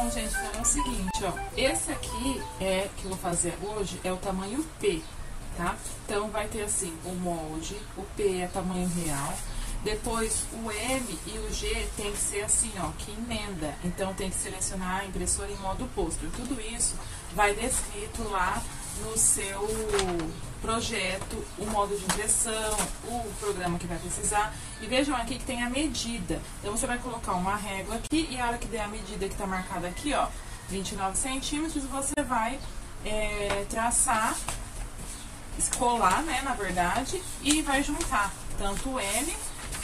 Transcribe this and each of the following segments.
Então, gente, é o seguinte, ó. Esse aqui que eu vou fazer hoje é o tamanho P, tá? Então, vai ter assim, o molde, o P é tamanho real. Depois, o M e o G tem que ser assim, ó, que emenda. Então, tem que selecionar a impressora em modo pôster. Tudo isso vai descrito lá no seu projeto, o modo de impressão, o programa que vai precisar. E vejam aqui que tem a medida. Então, você vai colocar uma régua aqui e a hora que der a medida que está marcada aqui, ó, 29 centímetros, você vai traçar, colar, né, na verdade, e vai juntar tanto o M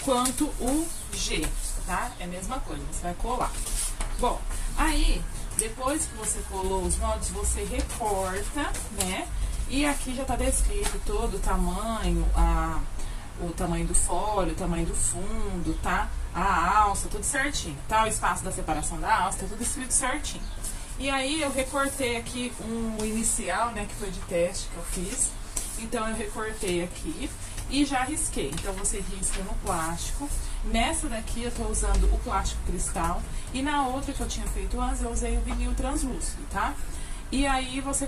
quanto o G, tá? É a mesma coisa, você vai colar. Bom, aí, depois que você colou os moldes, você recorta, né? E aqui já tá descrito todo o tamanho, o tamanho do folho, o tamanho do fundo, tá? A alça, tudo certinho, tá? O espaço da separação da alça, tá tudo escrito certinho. E aí, eu recortei aqui um inicial, né, que foi de teste que eu fiz. Então, eu recortei aqui e já risquei. Então, você risca no plástico. Nessa daqui, eu tô usando o plástico cristal. E na outra que eu tinha feito antes, eu usei o vinil translúcido, tá? E aí, você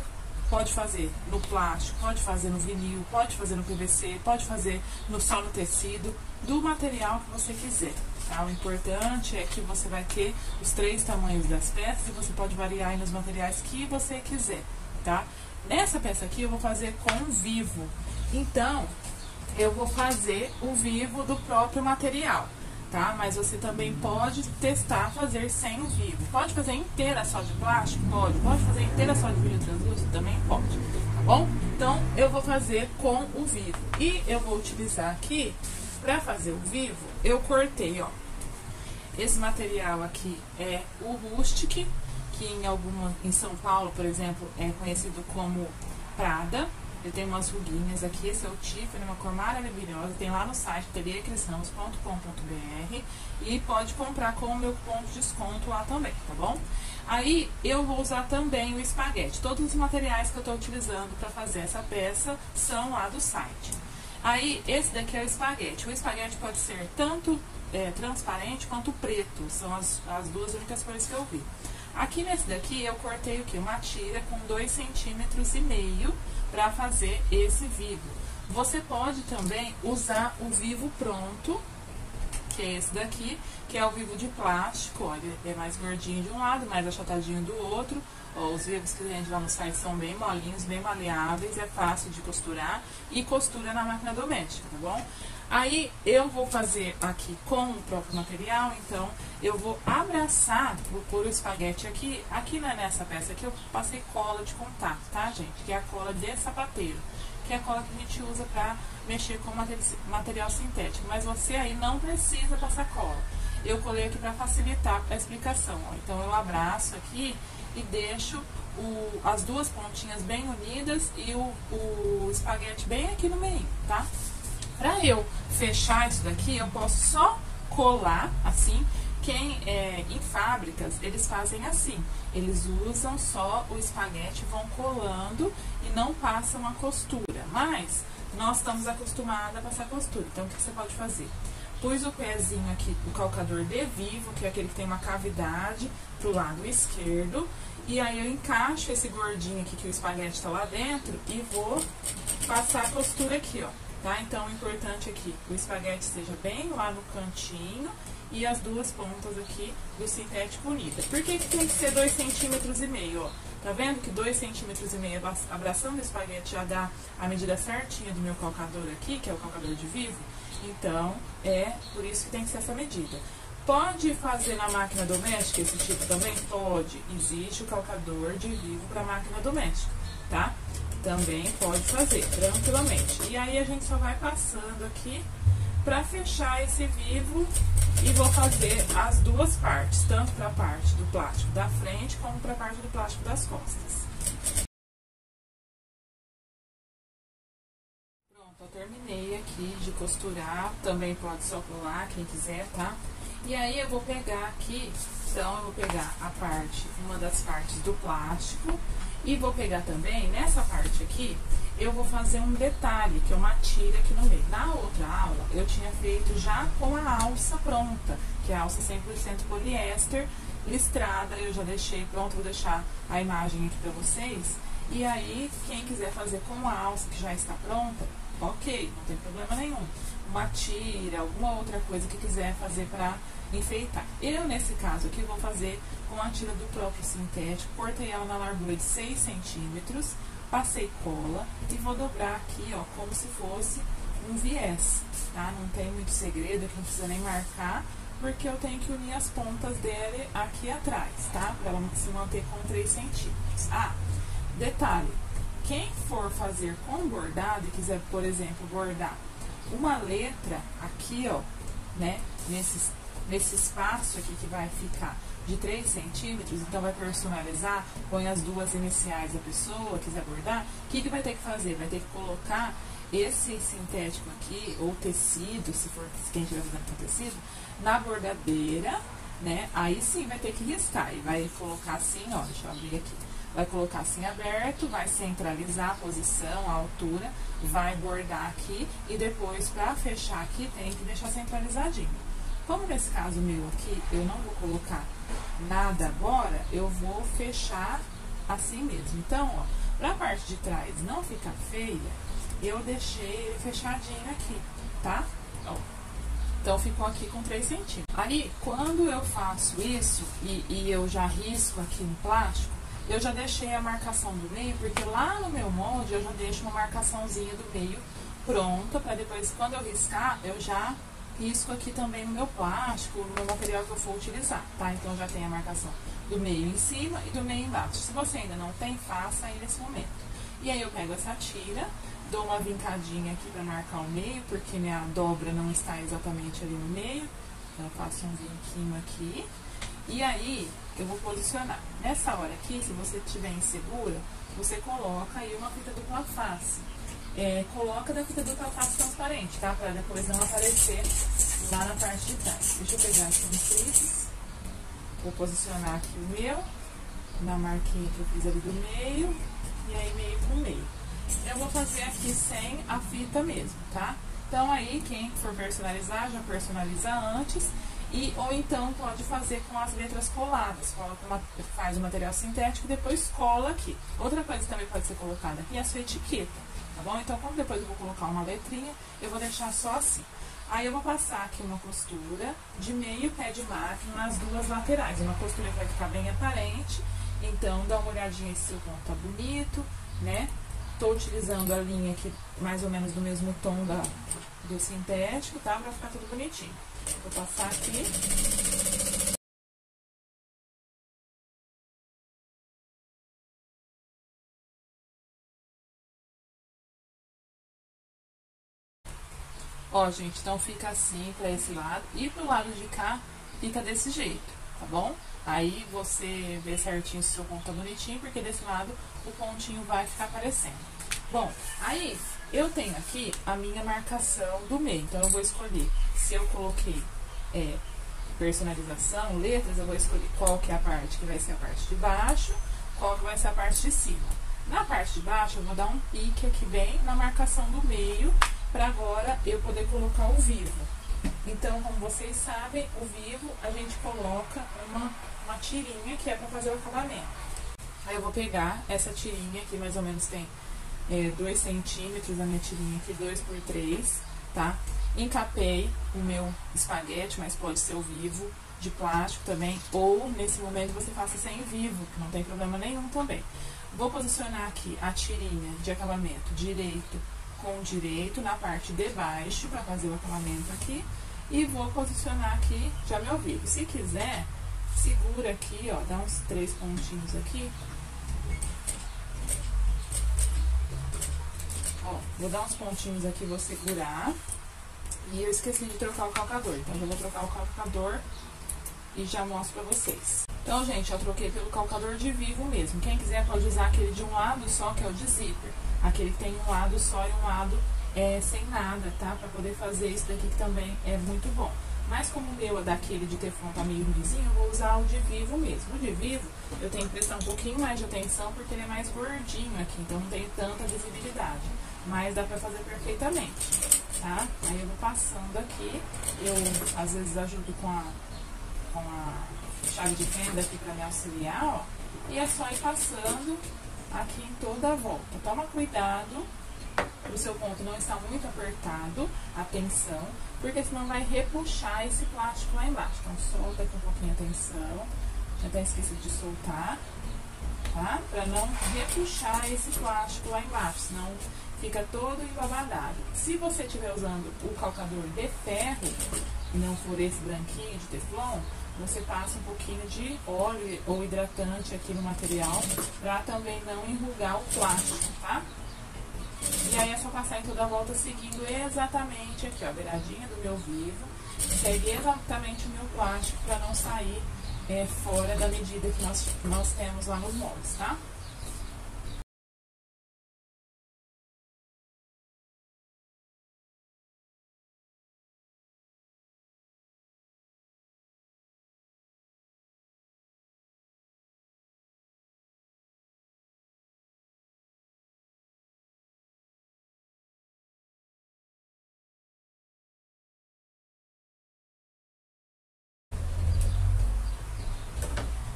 pode fazer no plástico, pode fazer no vinil, pode fazer no PVC, pode fazer só no tecido, do material que você quiser, tá? O importante é que você vai ter os 3 tamanhos das peças e você pode variar aí nos materiais que você quiser, tá? Nessa peça aqui, eu vou fazer com vivo. Então, eu vou fazer o vivo do próprio material, tá? Mas você também pode testar fazer sem o vivo. Pode fazer inteira só de plástico? Pode. Pode fazer inteira só de vinil translúcido? Também pode, tá bom? Então, eu vou fazer com o vivo. E eu vou utilizar aqui, pra fazer o vivo, eu cortei, ó. Esse material aqui é o Rustic, que em São Paulo, por exemplo, é conhecido como Prada. Ele tem umas ruguinhas aqui, esse é o Tiffany, uma cor maravilhosa. Tem lá no site ateliercristamos.com.br e pode comprar com o meu cupom de desconto lá também, tá bom? Aí eu vou usar também o espaguete. Todos os materiais que eu estou utilizando para fazer essa peça são lá do site. Aí esse daqui é o espaguete. O espaguete pode ser tanto transparente quanto preto. São as duas únicas cores que eu vi. Aqui nesse daqui eu cortei o que? Uma tira com 2,5 centímetros para fazer esse vivo. Você pode também usar o vivo pronto, que é esse daqui, que é o vivo de plástico. Ó, ele é mais gordinho de um lado, mais achatadinho do outro. Ó, os vivos que a gente lá no site são bem molinhos, bem maleáveis, é fácil de costurar e costura na máquina doméstica, tá bom? Aí eu vou fazer aqui com o próprio material, então eu vou abraçar, vou pôr o espaguete aqui nessa peça aqui eu passei cola de contato, tá, gente? Que é a cola de sapateiro, que é a cola que a gente usa pra mexer com material sintético, mas você aí não precisa passar cola. Eu colei aqui pra facilitar a explicação, ó. Então eu abraço aqui e deixo as duas pontinhas bem unidas e o espaguete bem aqui no meio, tá? Pra eu fechar isso daqui, eu posso só colar assim. Em fábricas, eles fazem assim. Eles usam só o espaguete, vão colando e não passam a costura. Mas nós estamos acostumados a passar costura. Então, o que você pode fazer? Pus o pezinho aqui, o calcador de vivo, que é aquele que tem uma cavidade pro lado esquerdo. E aí eu encaixo esse gordinho aqui, que o espaguete tá lá dentro, e vou passar a costura aqui, ó. Tá? Então, o importante é que o espaguete esteja bem lá no cantinho e as duas pontas aqui do sintético unidas. Por que tem que ser 2,5 centímetros, ó? Tá vendo que 2,5 centímetros abraçando o espaguete já dá a medida certinha do meu calcador aqui, que é o calcador de vivo? Então, é por isso que tem que ser essa medida. Pode fazer na máquina doméstica esse tipo também? Pode. Existe o calcador de vivo para máquina doméstica, tá? Também pode fazer, tranquilamente. E aí a gente só vai passando aqui pra fechar esse vivo e vou fazer as duas partes, tanto pra parte do plástico da frente como pra parte do plástico das costas. Pronto, eu terminei aqui de costurar, também pode só colar, quem quiser, tá? E aí eu vou pegar aqui, então eu vou pegar uma das partes do plástico. E vou pegar também, nessa parte aqui, eu vou fazer um detalhe, que é uma tira aqui no meio. Na outra aula, eu tinha feito já com a alça pronta, que é a alça 100% poliéster, listrada, eu já deixei pronto, vou deixar a imagem aqui pra vocês. E aí, quem quiser fazer com a alça que já está pronta, ok, não tem problema nenhum. Uma tira, alguma outra coisa que quiser fazer pra enfeitar. Eu, nesse caso aqui, vou fazer com a tira do próprio sintético, cortei ela na largura de 6 centímetros, passei cola e vou dobrar aqui, ó, como se fosse um viés, tá? Não tem muito segredo, aqui não precisa nem marcar, porque eu tenho que unir as pontas dele aqui atrás, tá? Pra ela se manter com 3 centímetros. Ah, detalhe, quem for fazer com bordado e quiser, por exemplo, bordar uma letra aqui, ó, né, nesse espaço aqui que vai ficar de 3 centímetros, então vai personalizar, põe as duas iniciais da pessoa, quiser bordar, o que vai ter que fazer? Vai ter que colocar esse sintético aqui, ou tecido, se for quem estiver fazendo com tecido, na bordadeira, né? Aí sim vai ter que riscar e vai colocar assim, ó, deixa eu abrir aqui. Vai colocar assim aberto, vai centralizar a posição, a altura, vai bordar aqui e depois pra fechar aqui tem que deixar centralizadinho. Como nesse caso meu aqui, eu não vou colocar nada agora, eu vou fechar assim mesmo. Então, ó, pra parte de trás não ficar feia, eu deixei ele fechadinho aqui, tá? Ó. Então, ficou aqui com 3 centímetros. Aí, quando eu faço isso e eu já risco aqui no plástico, eu já deixei a marcação do meio, porque lá no meu molde eu já deixo uma marcaçãozinha do meio pronta, pra depois, quando eu riscar, eu já risco aqui também no meu plástico, no meu material que eu for utilizar, tá? Então, já tem a marcação do meio em cima e do meio embaixo. Se você ainda não tem, faça aí nesse momento. E aí, eu pego essa tira, dou uma vincadinha aqui pra marcar o meio, porque minha dobra não está exatamente ali no meio. Então, eu faço um vinquinho aqui. E aí, eu vou posicionar. Nessa hora aqui, se você estiver insegura, você coloca aí uma fita dupla face. Coloca da fita dupla face transparente, tá? Pra depois não aparecer lá na parte de trás. Deixa eu pegar aqui um clips. Vou posicionar aqui o meu, na marquinha que eu fiz ali do meio, e aí meio com meio. Eu vou fazer aqui sem a fita mesmo, tá? Então aí, quem for personalizar, já personaliza antes. Ou então pode fazer com as letras coladas. Faz o material sintético e depois cola aqui. Outra coisa que também pode ser colocada aqui é a sua etiqueta, tá bom? Então, como depois eu vou colocar uma letrinha, eu vou deixar só assim. Aí eu vou passar aqui uma costura de meio pé de máquina nas duas laterais. Uma costura que vai ficar bem aparente. Então, dá uma olhadinha se o ponto tá bonito, né? Tô utilizando a linha aqui mais ou menos do mesmo tom do sintético, tá? Pra ficar tudo bonitinho. Vou passar aqui. Ó, gente, então fica assim pra esse lado. E pro lado de cá, fica desse jeito, tá bom? Aí você vê certinho se o seu ponto tá bonitinho, porque desse lado o pontinho vai ficar aparecendo. Bom, aí eu tenho aqui a minha marcação do meio. Então eu vou escolher, se eu coloquei personalização, letras, eu vou escolher qual que é a parte que vai ser a parte de baixo, qual que vai ser a parte de cima. Na parte de baixo eu vou dar um pique aqui bem na marcação do meio, para agora eu poder colocar o vivo. Então, como vocês sabem, o vivo a gente coloca uma tirinha que é para fazer o acabamento. Aí eu vou pegar essa tirinha aqui, mais ou menos tem 2 centímetros, a minha tirinha aqui, 2 por 3, tá? Encapei o meu espaguete, mas pode ser o vivo de plástico também, ou nesse momento você faça sem vivo, que não tem problema nenhum também. Vou posicionar aqui a tirinha de acabamento direito com direito na parte de baixo, para fazer o acabamento aqui, e vou posicionar aqui já meu vivo. Se quiser, segura aqui, ó, dá uns 3 pontinhos aqui. Ó, vou dar uns pontinhos aqui, vou segurar. E eu esqueci de trocar o calcador, então eu vou trocar o calcador e já mostro pra vocês. Então, gente, eu troquei pelo calcador de vivo mesmo. Quem quiser pode usar aquele de um lado só, que é o de zíper. Aquele que tem um lado só e um lado sem nada, tá? Pra poder fazer isso daqui, que também é muito bom. Mas como o meu é daquele de teflon, tá meio ruimzinho, eu vou usar o de vivo mesmo. O de vivo, eu tenho que prestar um pouquinho mais de atenção, porque ele é mais gordinho aqui, então não tem tanta visibilidade. Mas dá pra fazer perfeitamente, tá? Aí eu vou passando aqui, eu às vezes ajudo com com a chave de fenda aqui para me auxiliar, ó. E é só ir passando aqui em toda a volta. Toma cuidado o seu ponto não está muito apertado, atenção, porque senão vai repuxar esse plástico lá embaixo. Então solta aqui um pouquinho a tensão, já até esqueci de soltar, tá? Pra não repuxar esse plástico lá embaixo, senão fica todo embabadado. Se você estiver usando o calcador de ferro, e não for esse branquinho de teflon, você passa um pouquinho de óleo ou hidratante aqui no material, pra também não enrugar o plástico, tá? E aí é só passar em toda a volta seguindo exatamente aqui, ó, a beiradinha do meu vivo. Segue exatamente o meu plástico para não sair fora da medida que nós temos lá nos moldes, tá?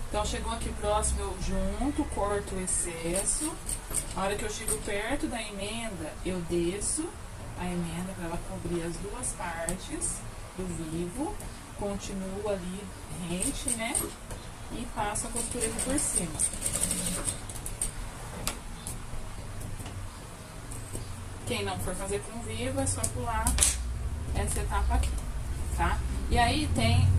Então, chegou aqui próximo, eu junto, corto o excesso. A hora que eu chego perto da emenda, eu desço a emenda para ela cobrir as duas partes do vivo. Continuo ali rente, né? E passo a costura aqui por cima. Quem não for fazer com vivo, é só pular essa etapa aqui, tá? E aí tem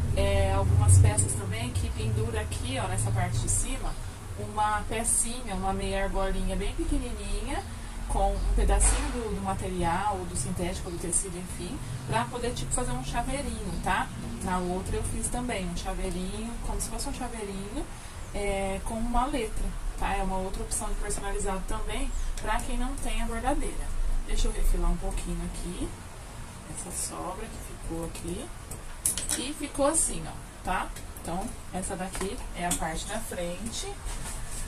algumas peças também que pendura aqui, ó, nessa parte de cima, uma pecinha, uma meia argolinha bem pequenininha, com um pedacinho do material, ou do sintético, ou do tecido, enfim, pra poder, tipo, fazer um chaveirinho, tá? Na outra eu fiz também um chaveirinho, como se fosse um chaveirinho, com uma letra, tá? É uma outra opção de personalizado também, pra quem não tem a bordadeira. Deixa eu refilar um pouquinho aqui, essa sobra que ficou aqui. E ficou assim, ó, tá? Então, essa daqui é a parte da frente.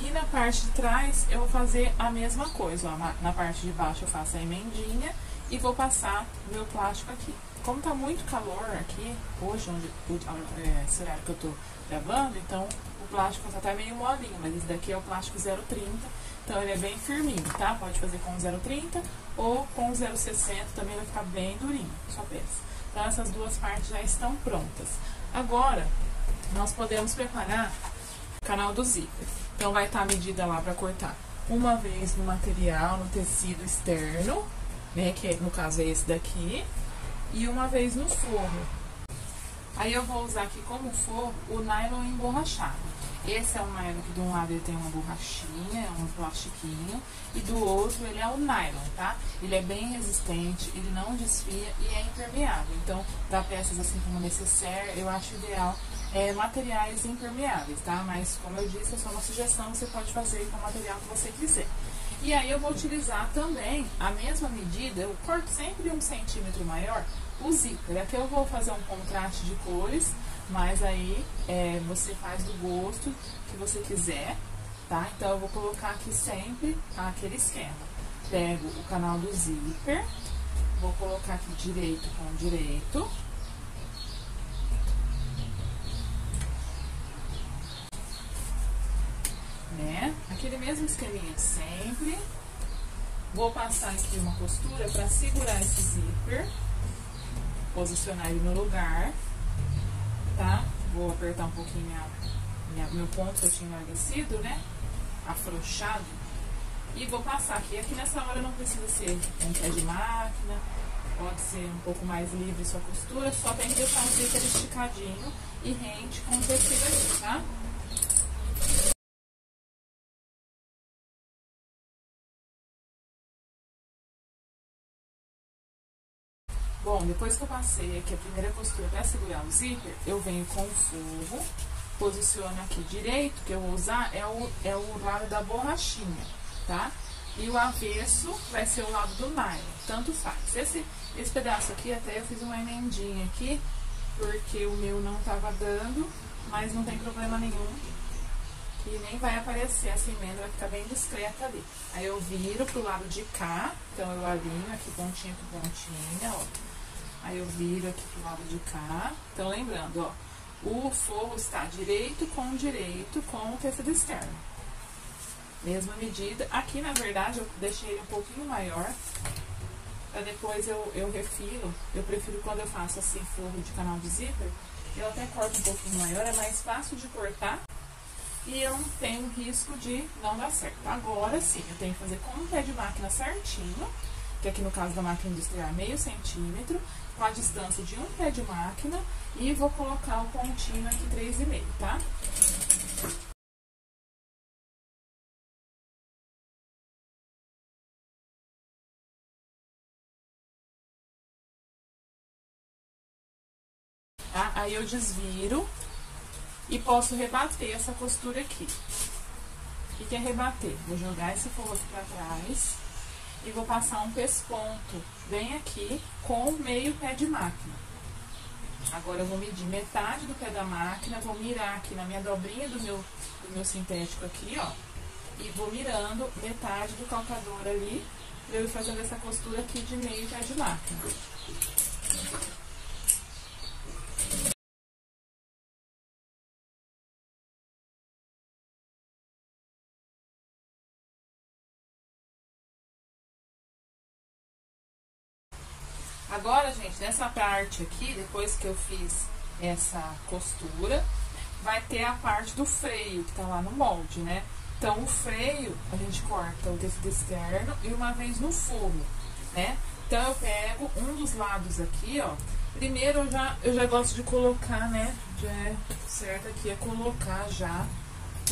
E na parte de trás, eu vou fazer a mesma coisa, ó. Na parte de baixo eu faço a emendinha e vou passar o meu plástico aqui. Como tá muito calor aqui, hoje, esse horário que eu tô gravando, então o plástico tá até meio molinho, mas esse daqui é o plástico 0,30, então ele é bem firminho, tá? Pode fazer com 0,30 ou com 0,60, também vai ficar bem durinho, só peça. Então, essas duas partes já estão prontas. Agora, nós podemos preparar o canal do zíper. Então, vai estar a medida lá para cortar uma vez no material, no tecido externo, né, que no caso é esse daqui, e uma vez no forro. Aí, eu vou usar aqui como forro o nylon emborrachado. Esse é o nylon que de um lado ele tem uma borrachinha, um plastiquinho, e do outro ele é o nylon, tá? Ele é bem resistente, ele não desfia e é impermeável. Então, para peças assim como necessaire, eu acho ideal materiais impermeáveis, tá? Mas, como eu disse, é só uma sugestão, você pode fazer com o material que você quiser. E aí eu vou utilizar também a mesma medida, eu corto sempre 1 centímetro maior, o zíper. Aqui eu vou fazer um contraste de cores, mas aí você faz do gosto que você quiser, tá? Então eu vou colocar aqui sempre aquele esquema. Pego o canal do zíper, vou colocar aqui direito com direito. Né? Aquele mesmo esqueminha de sempre. Vou passar aqui uma costura para segurar esse zíper, posicionar ele no lugar, tá? Vou apertar um pouquinho meu ponto que eu tinha enlarguecido, né? Afrouxado. E vou passar aqui. Aqui nessa hora não precisa ser com pé de máquina, pode ser um pouco mais livre sua costura, só tem que deixar o zíper esticadinho e rente com o tecido aqui, tá? Bom, depois que eu passei aqui a primeira costura para segurar o zíper, eu venho com o forro, posiciono aqui direito, que eu vou usar é o lado da borrachinha, tá? E o avesso vai ser o lado do nylon, tanto faz. Esse pedaço aqui, até eu fiz uma emendinha aqui, porque o meu não tava dando, mas não tem problema nenhum, que nem vai aparecer essa emenda, vai ficar bem discreta ali. Aí eu viro pro lado de cá, então eu alinho aqui pontinha com pontinha, ó. Aí eu viro aqui pro lado de cá. Então, lembrando, ó, o forro está direito com o tecido externo. Mesma medida. Aqui, na verdade, eu deixei ele um pouquinho maior, para depois eu refilo. Eu prefiro quando eu faço assim, forro de canal de zíper, eu até corto um pouquinho maior, é mais fácil de cortar e eu não tenho risco de não dar certo. Agora sim, eu tenho que fazer com o pé de máquina certinho, que aqui no caso da máquina industrial é meio centímetro, com a distância de um pé de máquina, e vou colocar o pontinho aqui 3,5, tá? Aí eu desviro e posso rebater essa costura aqui. O que é rebater? Vou jogar esse forro aqui pra trás e vou passar um pesponto bem aqui com meio pé de máquina. Agora eu vou medir metade do pé da máquina, vou mirar aqui na minha dobrinha do meu sintético aqui, ó. E vou mirando metade do calcador ali, pra eu ir fazendo essa costura aqui de meio pé de máquina. Agora, gente, nessa parte aqui, depois que eu fiz essa costura, vai ter a parte do freio, que tá lá no molde, né? Então, o freio, a gente corta o tecido externo e uma vez no forro, né? Então, eu pego um dos lados aqui, ó. Primeiro, eu já gosto de colocar, né? Já é certo aqui é colocar já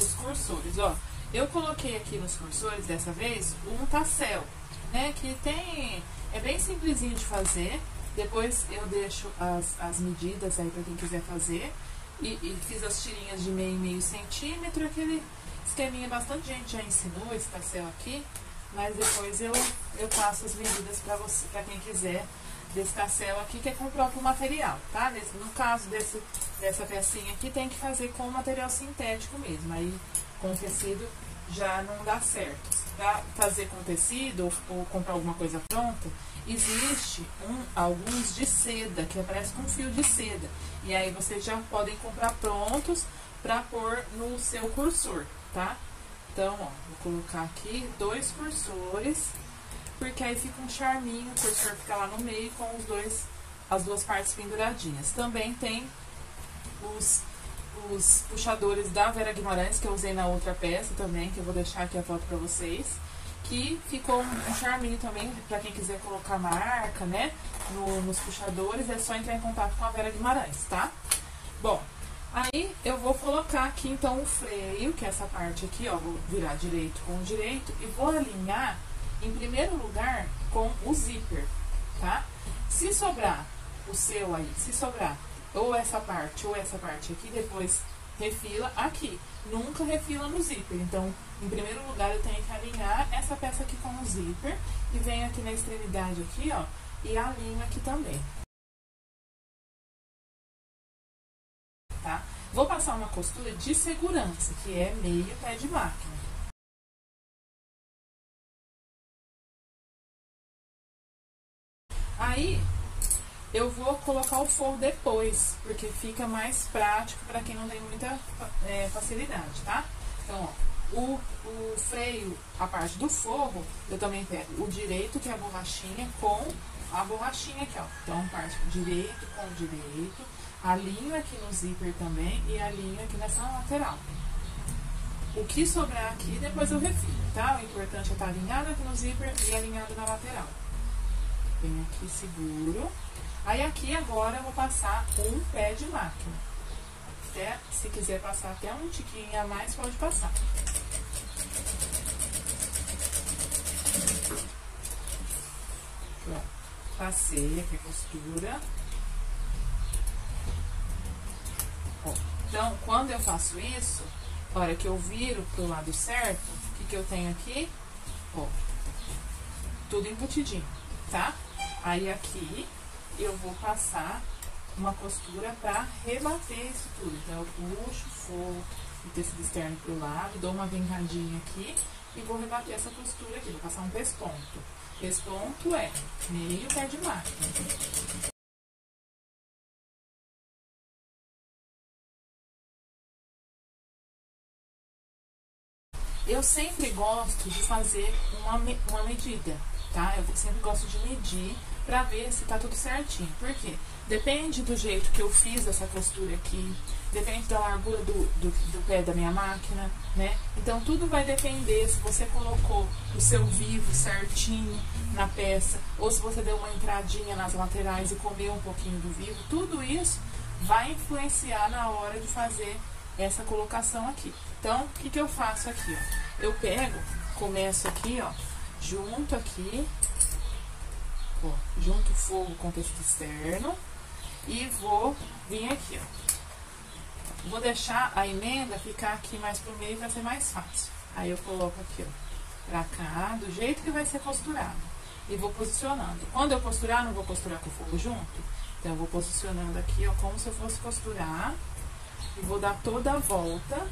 os cursores, ó. Eu coloquei aqui nos cursores, dessa vez, um tassel, né? Que tem... É bem simplesinho de fazer. Depois eu deixo as medidas aí pra quem quiser fazer. E fiz as tirinhas de meio centímetro. Aquele esqueminha, bastante gente já ensinou esse tassel aqui. Mas depois eu passo as medidas pra quem quiser desse tassel aqui, que é com o próprio material, tá? No caso dessa pecinha aqui, tem que fazer com material sintético mesmo. Aí com o tecido já não dá certo. Pra fazer com tecido ou comprar alguma coisa pronta, existe alguns de seda, que aparece com fio de seda. E aí vocês já podem comprar prontos pra pôr no seu cursor, tá? Então, ó, vou colocar aqui 2 cursores, porque aí fica um charminho, o cursor fica lá no meio com as duas partes penduradinhas. Também tem os puxadores da Vera Guimarães, que eu usei na outra peça também, que eu vou deixar aqui a foto pra vocês, que ficou um charminho também, pra quem quiser colocar marca, né, nos puxadores, é só entrar em contato com a Vera Guimarães, tá? Bom, aí eu vou colocar aqui então o freio, que é essa parte aqui, ó, vou virar direito com o direito e vou alinhar em primeiro lugar com o zíper, tá? Se sobrar o seu aí, se sobrar ou essa parte aqui, depois refila aqui. Nunca refila no zíper. Então, em primeiro lugar, eu tenho que alinhar essa peça aqui com o zíper. E venho aqui na extremidade aqui, ó, e alinho aqui também. Tá? Vou passar uma costura de segurança, que é meio pé de máquina. Aí, eu vou colocar o forro depois, porque fica mais prático para quem não tem muita facilidade, tá? Então, ó, o freio, a parte do forro, eu também pego o direito, que é a borrachinha, com a borrachinha aqui, ó. Então, parte direito com direito, alinho aqui no zíper também e alinho aqui nessa lateral. O que sobrar aqui, depois eu refilo, tá? O importante é estar alinhado aqui no zíper e alinhado na lateral. Venho aqui, seguro. Aí aqui agora eu vou passar um pé de máquina. Até, se quiser passar até um tiquinho a mais, pode passar. Pronto. Passei aqui a costura. Ó, então, quando eu faço isso, a hora que eu viro pro lado certo, o que eu tenho aqui? Ó, tudo embutidinho, tá? Aí aqui eu vou passar uma costura pra rebater isso tudo. Então, eu puxo o forro do tecido externo pro lado, dou uma vincadinha aqui e vou rebater essa costura aqui. Vou passar um pesponto. Pesponto é meio pé de máquina. Eu sempre gosto de fazer uma medida, tá? Eu sempre gosto de medir pra ver se tá tudo certinho. Por quê? Depende do jeito que eu fiz essa costura aqui, depende da largura do pé da minha máquina, né? Então tudo vai depender se você colocou o seu vivo certinho na peça, ou se você deu uma entradinha nas laterais e comeu um pouquinho do vivo. Tudo isso vai influenciar na hora de fazer essa colocação aqui. Então, o que que eu faço aqui, ó? Eu pego, começo aqui, ó, junto aqui, ó, junto o fogo com o tecido externo e vou vir aqui, ó. Vou deixar a emenda ficar aqui mais pro meio para ser mais fácil. Aí eu coloco aqui, ó, pra cá, do jeito que vai ser costurado. E vou posicionando. Quando eu costurar, não vou costurar com o fogo junto. Então, eu vou posicionando aqui, ó, como se eu fosse costurar. E vou dar toda a volta.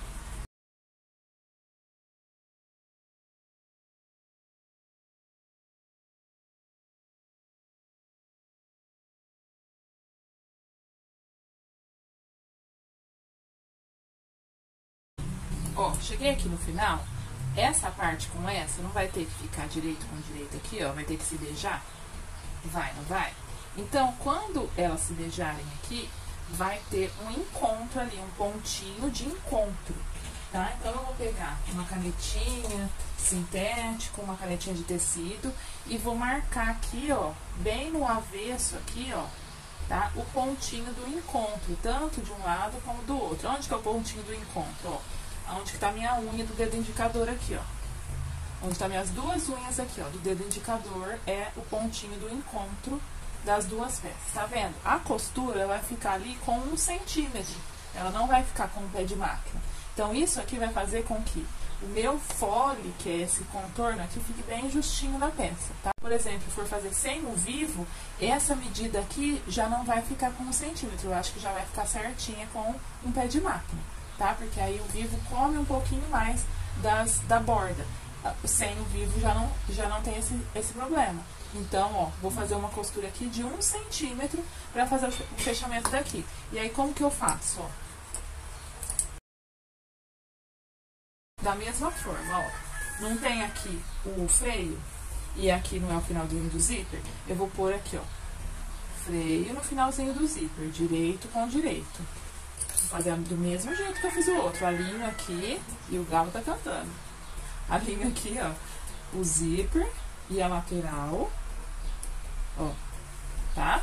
Ó, cheguei aqui no final. Essa parte com essa não vai ter que ficar direito com direito aqui, ó. Vai ter que se beijar. Vai, não vai? Então, quando elas se beijarem aqui, vai ter um encontro ali, um pontinho de encontro, tá? Então, eu vou pegar uma canetinha sintética, uma canetinha de tecido e vou marcar aqui, ó, bem no avesso aqui, ó, tá? O pontinho do encontro, tanto de um lado como do outro. Onde que é o pontinho do encontro, ó? Onde que tá a minha unha do dedo indicador aqui, ó. Onde tá minhas duas unhas aqui, ó, do dedo indicador é o pontinho do encontro das duas peças, tá vendo? A costura vai ficar ali com 1 centímetro, ela não vai ficar com o pé de máquina. Então, isso aqui vai fazer com que o meu fole, que é esse contorno aqui, fique bem justinho na peça, tá? Por exemplo, se for fazer sem o vivo, essa medida aqui já não vai ficar com 1 centímetro, eu acho que já vai ficar certinha com um pé de máquina, tá? Porque aí o vivo come um pouquinho mais da borda. Sem o vivo já não tem esse problema. Então, ó, vou fazer uma costura aqui de 1 centímetro pra fazer o fechamento daqui. E aí, como que eu faço, ó? Da mesma forma, ó. Não tem aqui o freio e aqui não é o finalzinho do zíper? Eu vou pôr aqui, ó, freio no finalzinho do zíper, direito com direito. Vou fazer do mesmo jeito que eu fiz o outro. Alinho aqui e o galo tá cantando. Alinho aqui, ó, o zíper e a lateral, ó, tá?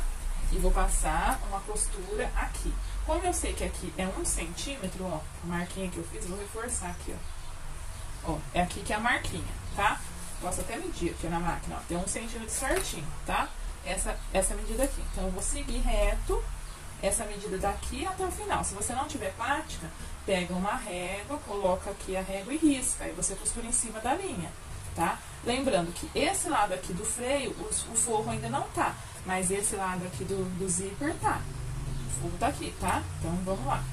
E vou passar uma costura aqui. Como eu sei que aqui é 1 centímetro, ó, a marquinha que eu fiz, vou reforçar aqui, ó. Ó, é aqui que é a marquinha, tá? Posso até medir aqui na máquina, ó, tem 1 centímetro certinho, tá? Essa medida aqui. Então, eu vou seguir reto essa medida daqui até o final. Se você não tiver prática, pega uma régua, coloca aqui a régua e risca. Aí você costura em cima da linha, tá? Lembrando que esse lado aqui do freio, o forro ainda não tá. Mas esse lado aqui do zíper tá. O forro tá aqui, tá? Então, vamos lá.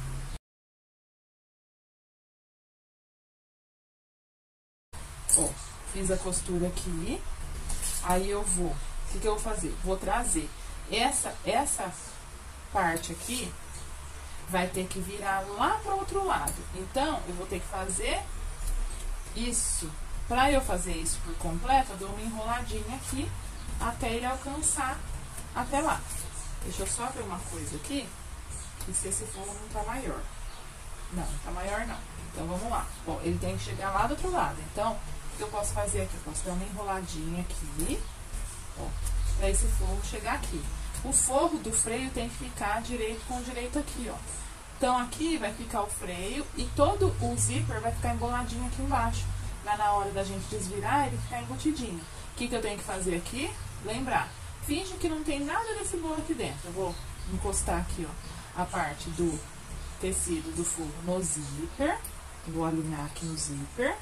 Ó, fiz a costura aqui. Aí eu vou... O que que eu vou fazer? Vou trazer essa parte aqui, vai ter que virar lá para o outro lado. Então, eu vou ter que fazer isso. Para eu fazer isso por completo, eu dou uma enroladinha aqui até ele alcançar até lá. Deixa eu só ver uma coisa aqui, e se esse forro não tá maior. Não tá maior não. Então, vamos lá. Bom, ele tem que chegar lá do outro lado. Então, o que eu posso fazer aqui? Eu posso dar uma enroladinha aqui, ó, para esse forro chegar aqui. O forro do freio tem que ficar direito com direito aqui, ó. Então, aqui vai ficar o freio e todo o zíper vai ficar emboladinho aqui embaixo. Mas na hora da gente desvirar, ele ficar embutidinho. O que que eu tenho que fazer aqui? Lembrar. Finge que não tem nada desse bolo aqui dentro. Eu vou encostar aqui, ó, a parte do tecido do forro no zíper. Vou alinhar aqui no zíper.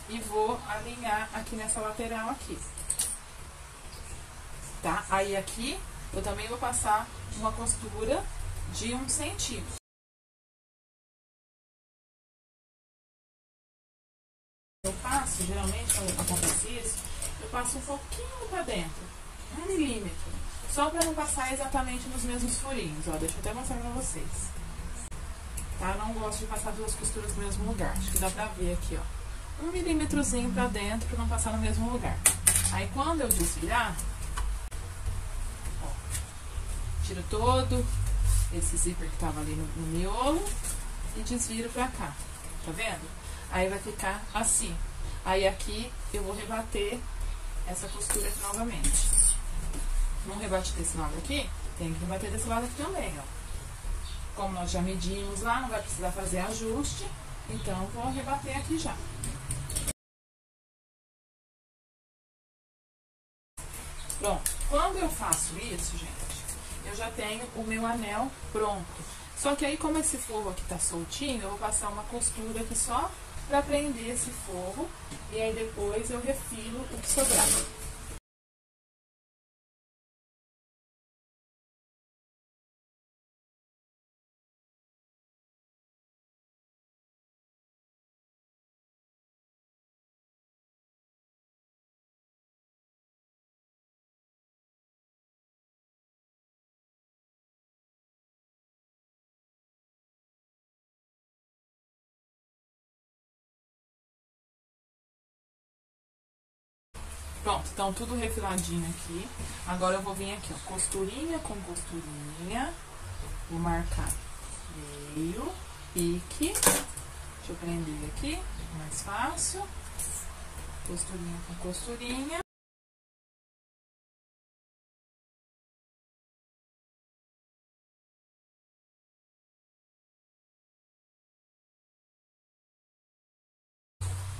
E vou alinhar aqui nessa lateral aqui, tá? Aí aqui, eu também vou passar uma costura de 1 centímetro. Eu passo, geralmente, quando acontece isso, eu passo um pouquinho pra dentro, 1 milímetro, só pra não passar exatamente nos mesmos furinhos, ó. Deixa eu até mostrar pra vocês. tá? Eu não gosto de passar duas costuras no mesmo lugar. Acho que dá pra ver aqui, ó. 1 milímetrozinho pra dentro pra não passar no mesmo lugar. Aí quando eu desvirar, ó, tiro todo esse zíper que tava ali no miolo e desviro pra cá, tá vendo? Aí vai ficar assim. Aí aqui eu vou rebater essa costura aqui novamente. Não rebate desse lado aqui, tem que rebater desse lado aqui também, ó. Como nós já medimos lá, não vai precisar fazer ajuste, então vou rebater aqui já. Pronto, quando eu faço isso, gente, eu já tenho o meu anel pronto. Só que aí, como esse forro aqui tá soltinho, eu vou passar uma costura aqui só pra prender esse forro. E aí depois eu refilo o que sobrar. Pronto, então tudo refiladinho aqui. Agora eu vou vir aqui, ó, costurinha com costurinha. Vou marcar meio, pique. Deixa eu prender aqui, mais fácil. Costurinha com costurinha.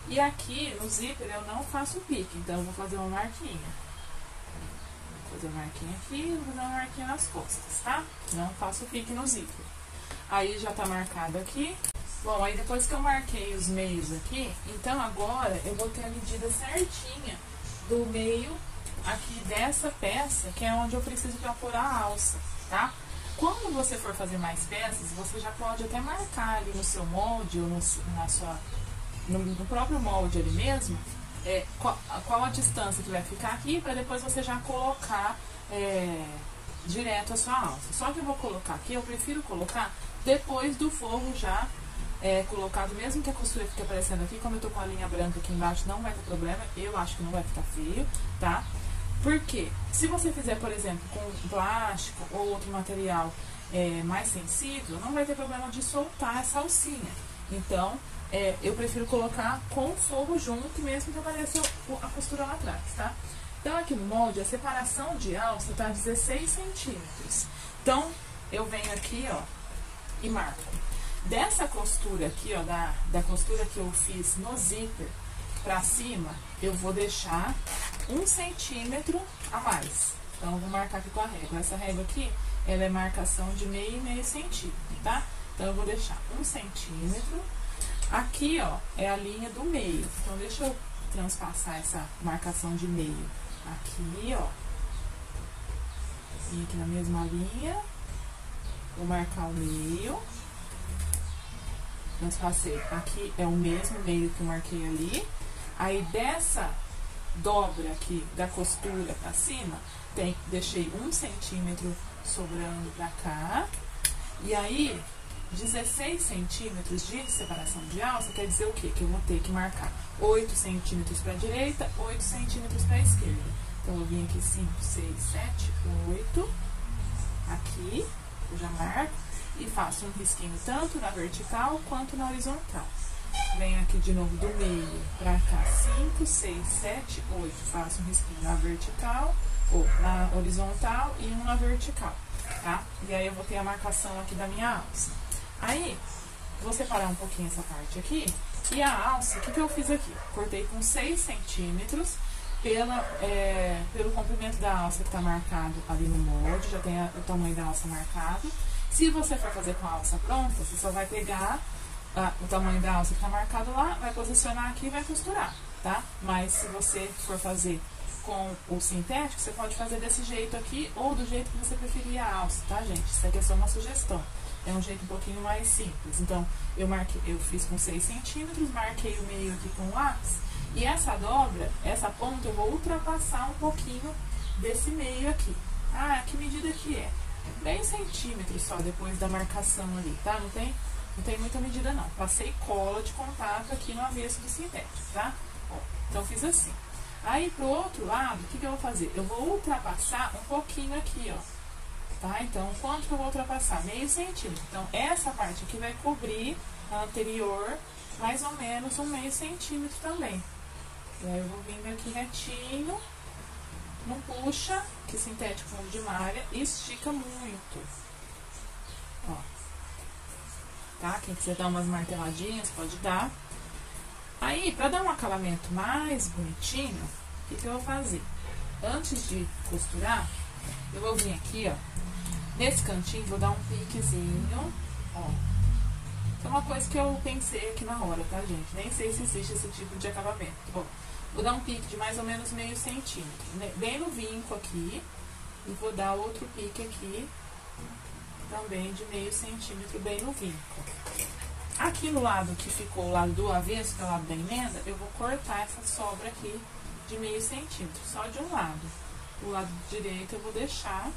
E aqui no zíper eu não faço pique, então eu vou fazer uma marquinha. Vou fazer uma marquinha aqui, vou fazer uma marquinha nas costas, tá? Não faço pique no zíper. Aí já tá marcado aqui. Bom, aí depois que eu marquei os meios aqui, então agora eu vou ter a medida certinha do meio aqui dessa peça, que é onde eu preciso pra pôr a alça, tá? Quando você for fazer mais peças, você já pode até marcar ali no seu molde ou no próprio molde ali mesmo, qual a distância que vai ficar aqui, para depois você já colocar direto a sua alça. Só que eu vou colocar aqui, eu prefiro colocar depois do forro já colocado, mesmo que a costura fique aparecendo aqui. Como eu tô com a linha branca aqui embaixo, não vai ter problema, eu acho que não vai ficar feio, tá? Porque se você fizer, por exemplo, com plástico ou outro material mais sensível, não vai ter problema de soltar essa alcinha. Então, eu prefiro colocar com o forro junto, mesmo que apareça a costura lá atrás, tá? Então, aqui no molde, a separação de alça tá 16 centímetros. Então, eu venho aqui, ó, e marco. Dessa costura aqui, ó, da costura que eu fiz no zíper pra cima, eu vou deixar 1 centímetro a mais. Então, eu vou marcar aqui com a régua. Essa régua aqui, ela é marcação de meio e meio centímetro, tá? Então, eu vou deixar 1 centímetro. Aqui, ó, é a linha do meio. Então, deixa eu transpassar essa marcação de meio. Aqui, ó. Vim aqui na mesma linha. Vou marcar o meio. Transpassei. Aqui é o mesmo meio que eu marquei ali. Aí, dessa dobra aqui da costura pra cima, deixei 1 centímetro sobrando pra cá. E aí, 16 centímetros de separação de alça quer dizer o quê? Que eu vou ter que marcar 8 centímetros para a direita, 8 centímetros para a esquerda. Então, eu vim aqui 5, 6, 7, 8. Aqui, eu já marco e faço um risquinho tanto na vertical quanto na horizontal. Venho aqui de novo do meio para cá, 5, 6, 7, 8. Faço um risquinho na vertical, ou na horizontal e um na vertical, tá? E aí, eu vou ter a marcação aqui da minha alça. Aí, vou separar um pouquinho essa parte aqui. E a alça, o que eu fiz aqui? Cortei com 6 centímetros pelo comprimento da alça que tá marcado ali no molde. Já tem o tamanho da alça marcado. Se você for fazer com a alça pronta, você só vai pegar o tamanho da alça que tá marcado lá, vai posicionar aqui e vai costurar, tá? Mas se você for fazer com o sintético, você pode fazer desse jeito aqui ou do jeito que você preferir a alça, tá, gente? Isso aqui é só uma sugestão. É um jeito um pouquinho mais simples. Então, eu fiz com 6 centímetros, marquei o meio aqui com lápis. E essa dobra, essa ponta, eu vou ultrapassar um pouquinho desse meio aqui. Ah, que medida que é? 10 centímetros só depois da marcação ali, tá? Não tem Não tem muita medida não. Passei cola de contato aqui no avesso do sintético, tá? Ó, então fiz assim. Aí pro outro lado, o que que eu vou fazer? Eu vou ultrapassar um pouquinho aqui, ó. Tá? Então, quanto que eu vou ultrapassar? Meio centímetro. Então, essa parte aqui vai cobrir a anterior, mais ou menos um meio centímetro também. E aí eu vou vindo aqui retinho, não puxa, que sintético fundo de malha, e estica muito. Ó. Tá? Quem quiser dar umas marteladinhas, pode dar. Aí, pra dar um acabamento mais bonitinho, o que que eu vou fazer? Antes de costurar, eu vou vir aqui, ó. Nesse cantinho, vou dar um piquezinho, ó. Isso é uma coisa que eu pensei aqui na hora, tá, gente? Nem sei se existe esse tipo de acabamento. Bom, vou dar um pique de mais ou menos meio centímetro, né? Bem no vinco aqui. E vou dar outro pique aqui, também de meio centímetro, bem no vinco. Aqui no lado que ficou o lado do avesso, que é o lado da emenda, eu vou cortar essa sobra aqui de meio centímetro, só de um lado. O lado direito eu vou deixar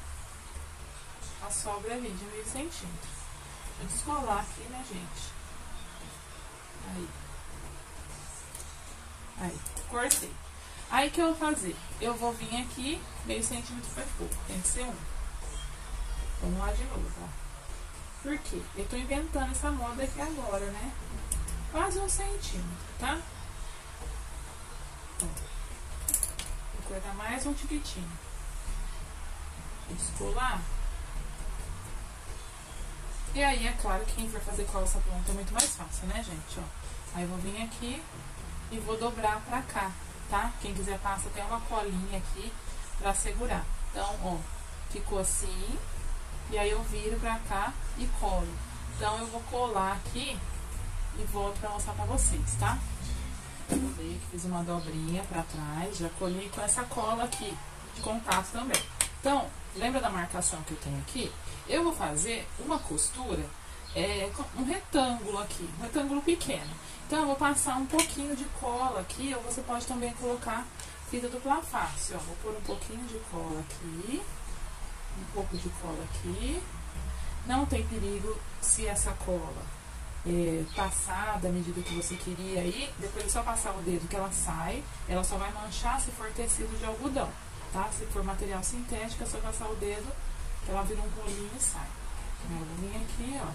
a sobra ali de meio centímetro. Deixa eu descolar aqui, né, gente? Aí, cortei. Aí, o que eu vou fazer? Eu vou vir aqui, meio centímetro foi pouco, tem que ser um. Vamos lá de novo, ó. Por quê? Eu tô inventando essa moda aqui agora, né? Quase um centímetro, tá? Ó. Vou cortar mais um tiquitinho. Descolar. E aí, é claro que quem for fazer calça pronta é muito mais fácil, né, gente? Ó. Aí eu vou vir aqui e vou dobrar pra cá, tá? Quem quiser passa até uma colinha aqui pra segurar. Então, ó, ficou assim. E aí eu viro pra cá e colo. Então, eu vou colar aqui e volto pra mostrar pra vocês, tá? Colei, fiz uma dobrinha pra trás, já colei com essa cola aqui, de contato também. Então, lembra da marcação que eu tenho aqui? Eu vou fazer uma costura, um retângulo aqui, um retângulo pequeno. Então, eu vou passar um pouquinho de cola aqui, ou você pode também colocar fita dupla face, ó. Vou pôr um pouquinho de cola aqui, um pouco de cola aqui. Não tem perigo se essa cola passar da medida que você queria aí, depois é só passar o dedo que ela sai, ela só vai manchar se for tecido de algodão, tá? Se for material sintético, é só passar o dedo, que ela vira um rolinho e sai. Eu vou vir aqui, ó,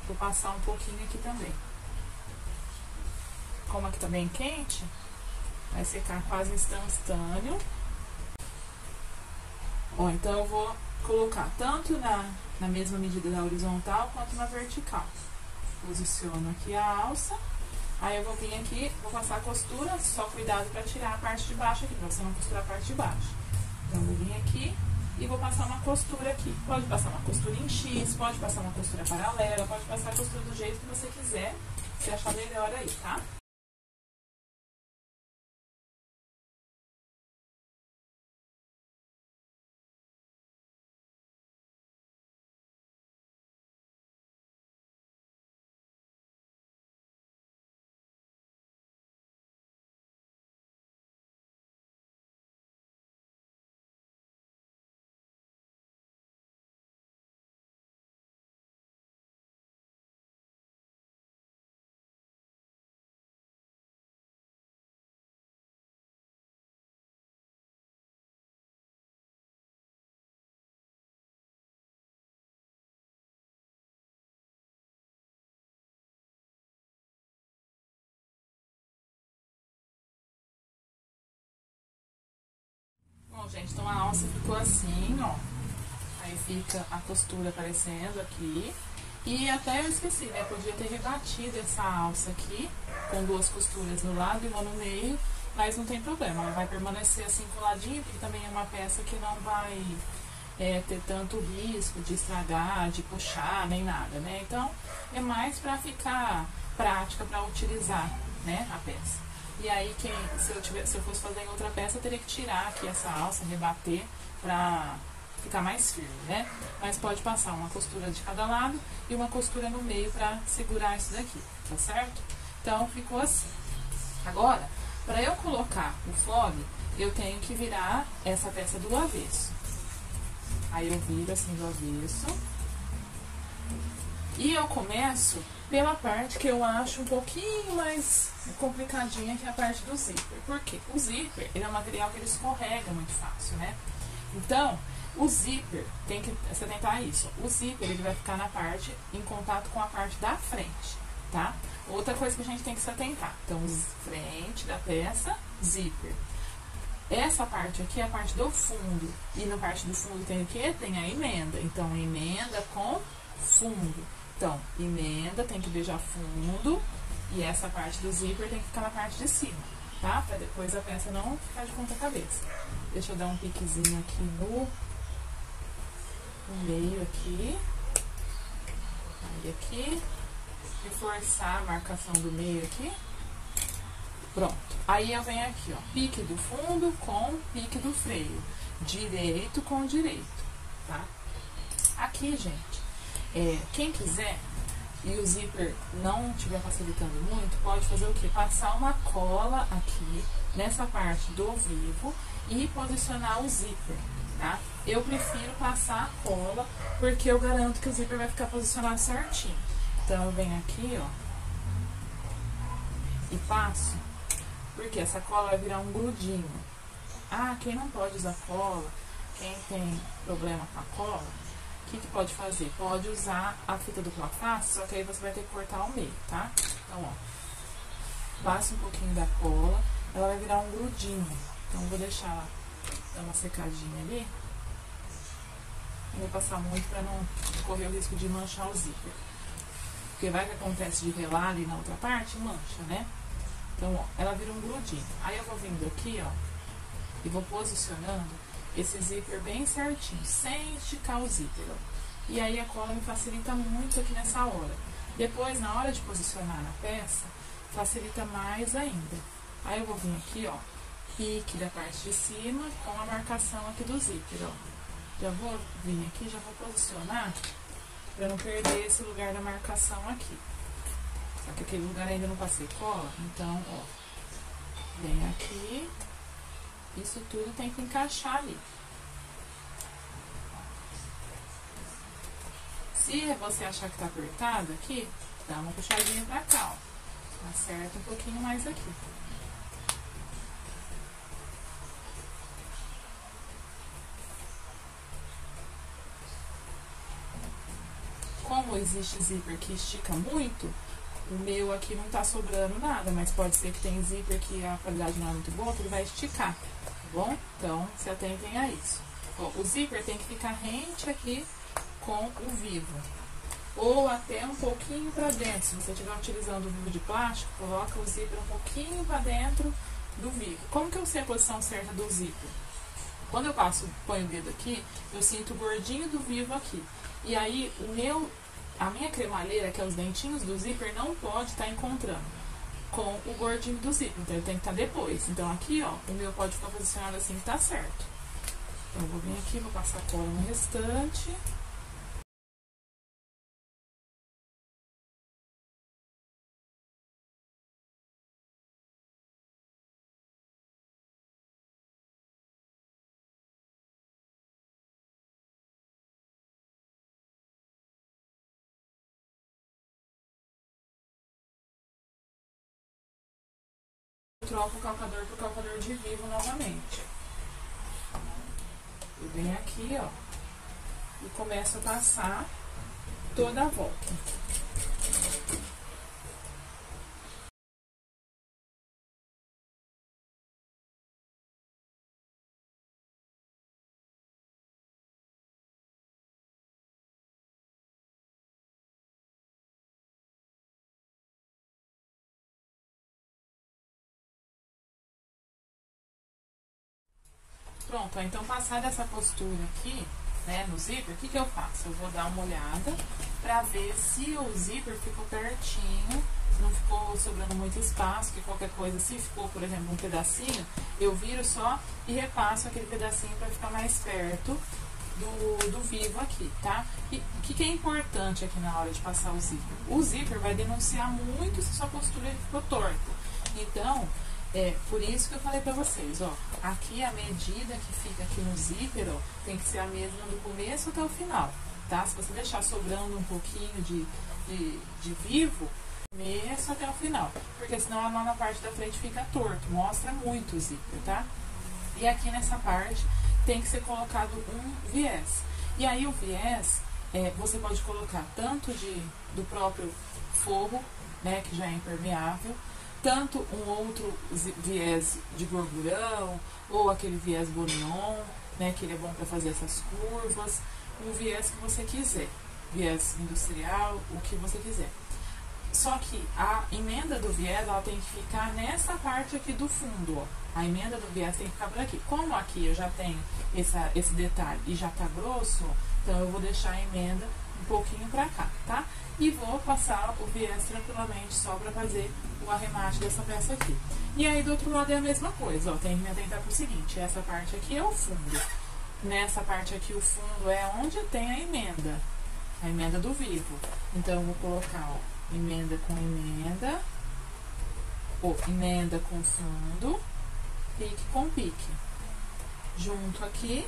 vou passar um pouquinho aqui também. Como aqui tá bem quente, vai secar quase instantâneo. Ó, então eu vou colocar tanto na mesma medida da horizontal quanto na vertical. Posiciono aqui a alça. Aí eu vou vir aqui, vou passar a costura, só cuidado para tirar a parte de baixo aqui, para você não costurar a parte de baixo. Então eu vou vir aqui e vou passar uma costura aqui. Pode passar uma costura em X, pode passar uma costura paralela, pode passar a costura do jeito que você quiser, se achar melhor aí, tá? Bom, gente, então a alça ficou assim, ó. Aí fica a costura aparecendo aqui. E até eu esqueci, né? Podia ter rebatido essa alça aqui, com duas costuras no lado e uma no meio, mas não tem problema. Ela vai permanecer assim coladinha, porque também é uma peça que não vai ter tanto risco de estragar, de puxar, nem nada, né? Então, é mais pra ficar prática, pra utilizar, né, a peça. E aí, se eu fosse fazer em outra peça, eu teria que tirar aqui essa alça, rebater, pra ficar mais firme, né? Mas pode passar uma costura de cada lado e uma costura no meio pra segurar isso daqui, tá certo? Então, ficou assim. Agora, pra eu colocar o fogue, eu tenho que virar essa peça do avesso. Aí eu viro assim do avesso. E eu começo pela parte que eu acho um pouquinho mais complicadinha, que é a parte do zíper. Por quê? O zíper, ele é um material que ele escorrega muito fácil, né? Então, o zíper, tem que se atentar a isso. O zíper, ele vai ficar na parte, em contato com a parte da frente, tá? Outra coisa que a gente tem que se atentar. Então, frente da peça, zíper. Essa parte aqui é a parte do fundo. E na parte do fundo tem o quê? Tem a emenda. Então, emenda com fundo. Então, emenda tem que beijar fundo. E essa parte do zíper tem que ficar na parte de cima, tá? Pra depois a peça não ficar de ponta cabeça. Deixa eu dar um piquezinho aqui no meio aqui. Aí aqui. Reforçar a marcação do meio aqui. Pronto. Aí eu venho aqui, ó. Pique do fundo com pique do freio. Direito com direito, tá? Aqui, gente, quem quiser e o zíper não estiver facilitando muito, pode fazer o quê? Passar uma cola aqui, nessa parte do vivo, e posicionar o zíper, tá? Eu prefiro passar a cola, porque eu garanto que o zíper vai ficar posicionado certinho. Então, eu venho aqui, ó, e passo, porque essa cola vai virar um grudinho. Ah, quem não pode usar cola, quem tem problema com a cola, o que pode fazer? Pode usar a fita dupla face, só que aí você vai ter que cortar ao meio, tá? Então, ó, passa um pouquinho da cola, ela vai virar um grudinho. Então, eu vou deixar ela dar uma secadinha ali. Não vou passar muito pra não correr o risco de manchar o zíper. Porque vai que acontece de relar ali na outra parte, mancha, né? Então, ó, ela vira um grudinho. Aí eu vou vindo aqui, ó, e vou posicionando esse zíper bem certinho, sem esticar o zíper, ó. E aí a cola me facilita muito aqui nessa hora. Depois, na hora de posicionar na peça, facilita mais ainda. Aí eu vou vir aqui, ó, pique da parte de cima com a marcação aqui do zíper, ó. Já vou vir aqui, já vou posicionar pra não perder esse lugar da marcação aqui. Só que aquele lugar ainda não passei cola, então, ó, vem aqui, isso tudo tem que encaixar ali. Se você achar que tá apertado aqui, dá uma puxadinha pra cá, ó. Acerta um pouquinho mais aqui. Como existe zíper que estica muito, o meu aqui não tá sobrando nada, mas pode ser que tem zíper que a qualidade não é muito boa, que ele vai esticar, tá bom? Então, se atentem a isso. Ó, o zíper tem que ficar rente aqui com o vivo, ou até um pouquinho pra dentro. Se você estiver utilizando o vivo de plástico, coloca o zíper um pouquinho pra dentro do vivo. Como que eu sei a posição certa do zíper? Quando eu ponho o dedo aqui, eu sinto o gordinho do vivo aqui. E aí, a minha cremalheira, que é os dentinhos do zíper, não pode estar encontrando com o gordinho do zíper. Então, ele tem que estar depois. Então, aqui, ó, o meu pode ficar posicionado assim que tá certo. Então, eu vou vir aqui, vou passar cola no restante. Troco o calcador por calcador de vivo novamente. Eu venho aqui, ó, e começo a passar toda a volta. Pronto, então passada essa postura aqui, né, no zíper, o que eu faço? Eu vou dar uma olhada pra ver se o zíper ficou pertinho, não ficou sobrando muito espaço, que qualquer coisa, se ficou, por exemplo, um pedacinho, eu viro só e repasso aquele pedacinho pra ficar mais perto do vivo aqui, tá? E o que é importante aqui na hora de passar o zíper? O zíper vai denunciar muito se sua postura ficou torta. Então, por isso que eu falei pra vocês, ó, aqui a medida que fica aqui no zíper, ó, tem que ser a mesma do começo até o final. tá? Se você deixar sobrando um pouquinho de vivo, começa até o final, porque senão lá na parte da frente fica torto, mostra muito o zíper, tá? E aqui nessa parte tem que ser colocado um viés. E aí o viés, você pode colocar tanto do próprio forro, né, que já é impermeável, tanto um outro viés de gorgurão, ou aquele viés boneon, né, que ele é bom para fazer essas curvas, um viés que você quiser, viés industrial, o que você quiser. Só que a emenda do viés, ela tem que ficar nessa parte aqui do fundo, ó. A emenda do viés tem que ficar por aqui. Como aqui eu já tenho esse detalhe e já tá grosso, então eu vou deixar a emenda um pouquinho pra cá, tá? E vou passar o viés tranquilamente só pra fazer o arremate dessa peça aqui. E aí do outro lado é a mesma coisa, ó. Tem que me atentar pro seguinte, essa parte aqui é o fundo. Nessa parte aqui o fundo é onde tem a emenda do vivo. Então eu vou colocar, ó, emenda com emenda, ou emenda com fundo, pique com pique. Junto aqui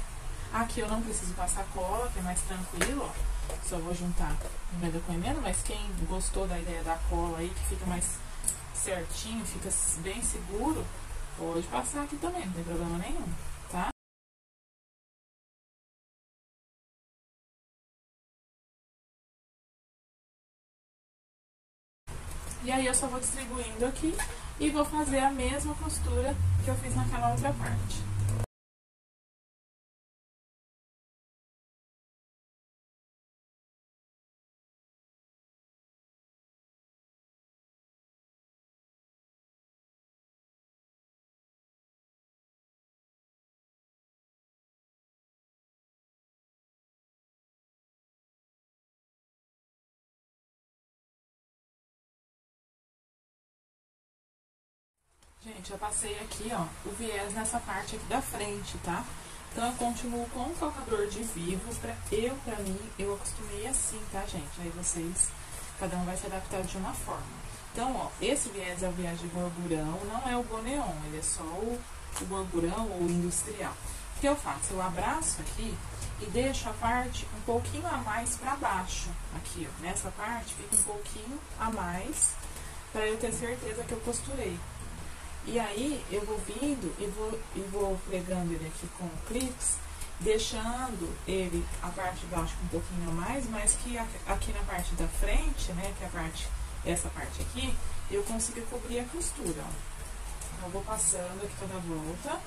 eu não preciso passar cola, que é mais tranquilo, ó. Só vou juntar emenda com emenda, mas quem gostou da ideia da cola aí, que fica mais certinho, fica bem seguro, pode passar aqui também, não tem problema nenhum, tá? E aí eu só vou distribuindo aqui e vou fazer a mesma costura que eu fiz naquela outra parte. Gente, eu passei aqui, ó, o viés nessa parte aqui da frente, tá? Então, eu continuo com o calcador de vivo, pra mim, eu acostumei assim, tá, gente? Aí vocês, cada um vai se adaptar de uma forma. Então, ó, esse viés é o viés de gorgurão, não é o boneon, ele é só o gorgurão ou industrial. O que eu faço? Eu abraço aqui e deixo a parte um pouquinho a mais pra baixo, aqui, ó. Nessa parte fica um pouquinho a mais, pra eu ter certeza que eu costurei. E aí, eu vou vindo e vou pregando ele aqui com clips, deixando ele a parte de baixo com um pouquinho a mais, mas que aqui na parte da frente, né, que é essa parte aqui, eu consigo cobrir a costura, ó. Então, eu vou passando aqui toda a volta.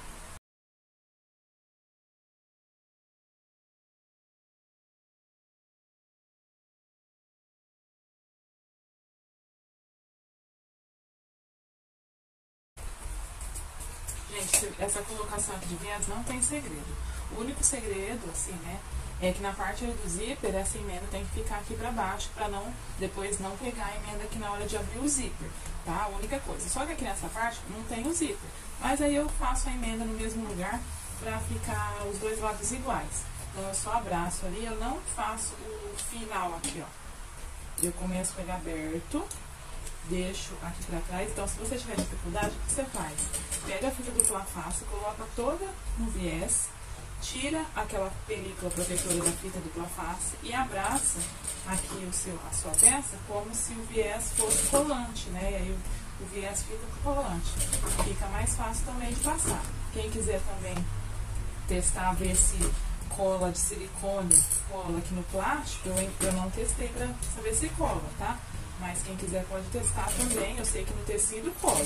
Gente, essa colocação aqui de viés não tem segredo. O único segredo, assim, né, é que na parte do zíper, essa emenda tem que ficar aqui pra baixo, pra depois não pegar a emenda aqui na hora de abrir o zíper, tá? A única coisa. Só que aqui nessa parte não tem o zíper. Mas aí eu faço a emenda no mesmo lugar pra ficar os dois lados iguais. Então eu só abraço ali, eu não faço o final aqui, ó. Eu começo com ele aberto, deixo aqui pra trás. Então, se você tiver dificuldade, o que você faz? Pega a fita dupla face, coloca toda no viés, tira aquela película protetora da fita dupla face e abraça aqui a sua peça como se o viés fosse colante, né? E aí o viés fica colante. Fica mais fácil também de passar. Quem quiser também testar, ver se cola de silicone cola aqui no plástico, eu não testei pra saber se cola, tá? Mas quem quiser pode testar também. Eu sei que no tecido cola.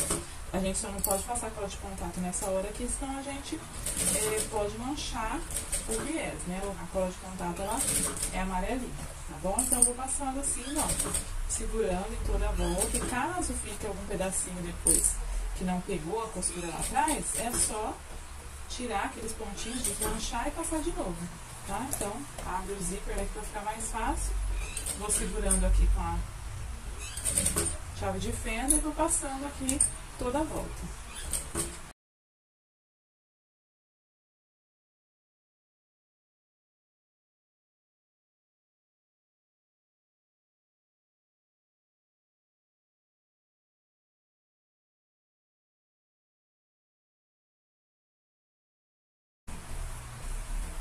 A gente só não pode passar cola de contato nessa hora aqui, senão a gente pode manchar o viés, né? A cola de contato, ela é amarelinha, tá bom? Então eu vou passando assim, ó, segurando em toda a volta. E caso fique algum pedacinho depois que não pegou a costura lá atrás, é só tirar aqueles pontinhos, desmanchar e passar de novo, tá? Então, abre o zíper aqui pra ficar mais fácil. Vou segurando aqui com a chave de fenda e vou passando aqui toda a volta.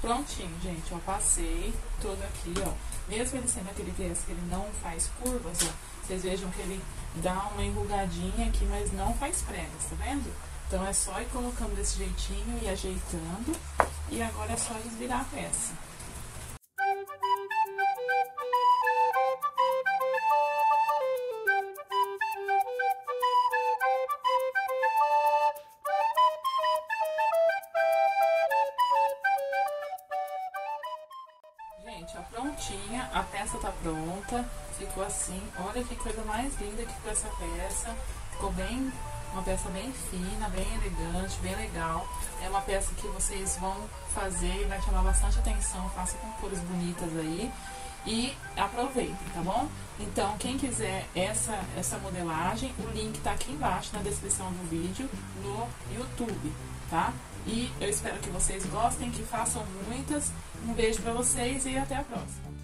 Prontinho, gente, ó, passei todo aqui, ó. Mesmo ele sendo aquele viés que ele não faz curvas, ó, vocês vejam que ele dá uma enrugadinha aqui, mas não faz pregas, tá vendo? Então é só ir colocando desse jeitinho e ajeitando, e agora é só desvirar a peça. Gente, ó, prontinha, a peça tá pronta, ficou assim, olha que coisa mais linda que ficou essa peça, ficou bem, uma peça bem fina, bem elegante, bem legal, é uma peça que vocês vão fazer e vai chamar bastante atenção, faça com cores bonitas aí e aproveitem, tá bom? Então, quem quiser essa modelagem, o link tá aqui embaixo na descrição do vídeo no YouTube, tá? E eu espero que vocês gostem, que façam muitas. Um beijo pra vocês e até a próxima.